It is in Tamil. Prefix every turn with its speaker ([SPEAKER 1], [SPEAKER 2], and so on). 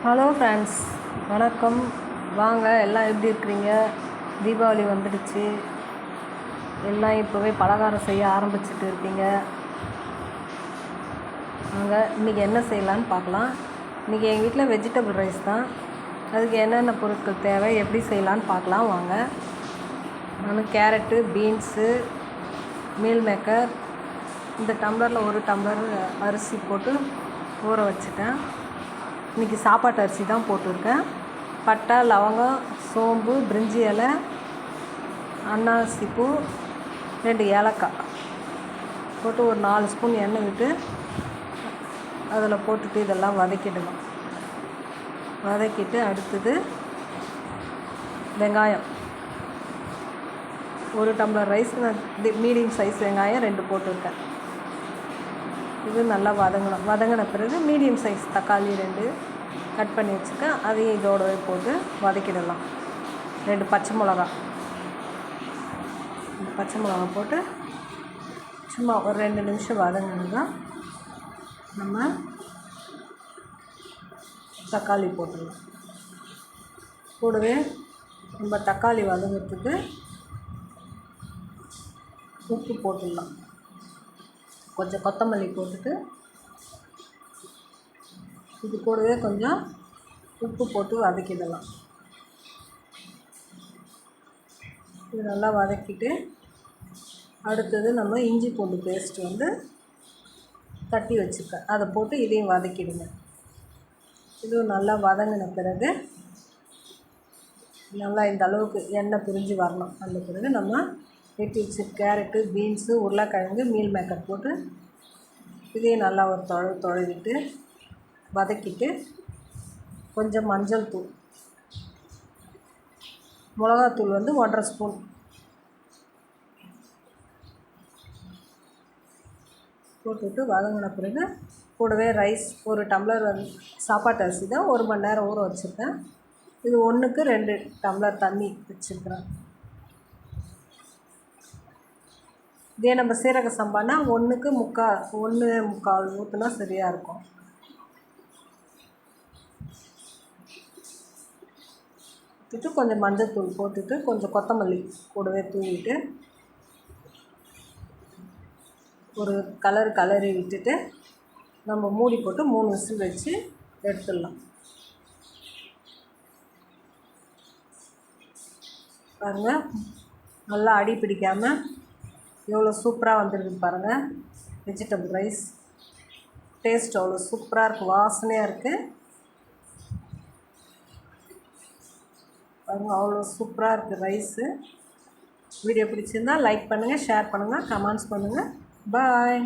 [SPEAKER 1] ஹலோ ஃப்ரெண்ட்ஸ், வணக்கம். வாங்க, எல்லாம் எப்படி இருக்கிறீங்க? தீபாவளி வந்துடுச்சு. எல்லாம் இப்போவே பலகாரம் செய்ய ஆரம்பிச்சுட்டு இருக்கீங்க. வாங்க, இன்றைக்கி என்ன செய்யலான்னு பார்க்கலாம். இன்றைக்கி எங்கள் வீட்டில் வெஜிடபிள் ரைஸ் தான். அதுக்கு என்னென்ன பொருட்கள் தேவை, எப்படி செய்யலான்னு பார்க்கலாம் வாங்க. நான் கேரட்டு, பீன்ஸு, மீல் மேக்கர், இந்த டம்ளரில் ஒரு டம்ளர் அரிசி போட்டு ஊற வச்சுட்டேன். இன்றைக்கி சாப்பாட்டு அரிசி தான் போட்டிருக்கேன். பட்டை, லவங்கம், சோம்பு, பிரிஞ்சி இலை, அன்னாசி பூ, 2 ஏலக்காய் போட்டு ஒரு 4 ஸ்பூன் எண்ணெய் விட்டு அதில் போட்டுட்டு இதெல்லாம் வதக்கிடணும். வதக்கிட்டு அடுத்தது வெங்காயம், ஒரு டம்ளர் ரைஸ் நான் மீடியம் சைஸ் வெங்காயம் 2 போட்டிருக்கேன். இது நல்லா வதங்கின பிறகு மீடியம் சைஸ் தக்காளி 2 கட் பண்ணி வச்சுருக்கேன். அதையும் இதோடவே போட்டு வதக்கிடலாம். 2 பச்சை மிளகா போட்டு சும்மா ஒரு 2 நிமிஷம் வதங்கினா நம்ம தக்காளி போட்டுடலாம். கூடவே நம்ம தக்காளி வதங்கிறதுக்கு உப்பு போட்டுடலாம். கொஞ்சம் கொத்தமல்லி போட்டுட்டு இது கூடவே கொஞ்சம் உப்பு போட்டு வதக்கிடலாம். இது நல்லா வதக்கிட்டு அடுத்தது நம்ம இஞ்சி பூண்டு பேஸ்ட் தட்டி வச்சுருக்கேன், அதை போட்டு இதையும் வதக்கிடுங்க. இதுவும் நல்லா வதங்கின பிறகு நல்லா இந்த அளவுக்கு எண்ணெய் பிரிஞ்சு வரணும். அந்த பிறகு நம்ம வெட்டி வச்சு கேரட்டு, பீன்ஸு, உருளைக்கிழங்கு, மீல் மேக்கர் போட்டு இதையும் நல்லா ஒரு தொழவிட்டு வதக்கிட்டு கொஞ்சம் மஞ்சள் தூள், மிளகாத்தூள் 1.5 ஸ்பூன் போட்டுவிட்டு வதங்கின பிறகு கூடவே ரைஸ் ஒரு டம்ளர் சாப்பாட்டு அரிசி தான் 1 மணி நேரம் ஊற வச்சுருக்கேன். இது 1க்கு 2 டம்ளர் தண்ணி வச்சுருக்கிறேன். இதே நம்ம சீரக சம்பானா 1க்கு 1.25 ஊற்றினா சரியாக இருக்கும். போட்டுட்டு கொஞ்சம் மஞ்சள் தூள் போட்டுட்டு கொஞ்சம் கொத்தமல்லி கூடவே தூவிட்டு ஒரு கலரி விட்டுட்டு நம்ம மூடி போட்டு 3 விசில் வச்சு எடுத்துடலாம். பாருங்கள், நல்லா அடி பிடிக்காமல் எவ்வளோ சூப்பராக வந்துருக்கு பாருங்கள். வெஜிடபிள் ரைஸ் டேஸ்ட் அவ்வளோ சூப்பராக இருக்குது, வாசனையாக இருக்குது பாருங்கள். அவ்வளோ சூப்பராக இருக்குது ரைஸு. வீடியோ பிடிச்சிருந்தால் லைக் பண்ணுங்கள், ஷேர் பண்ணுங்கள், கமெண்ட்ஸ் பண்ணுங்கள். பாய்.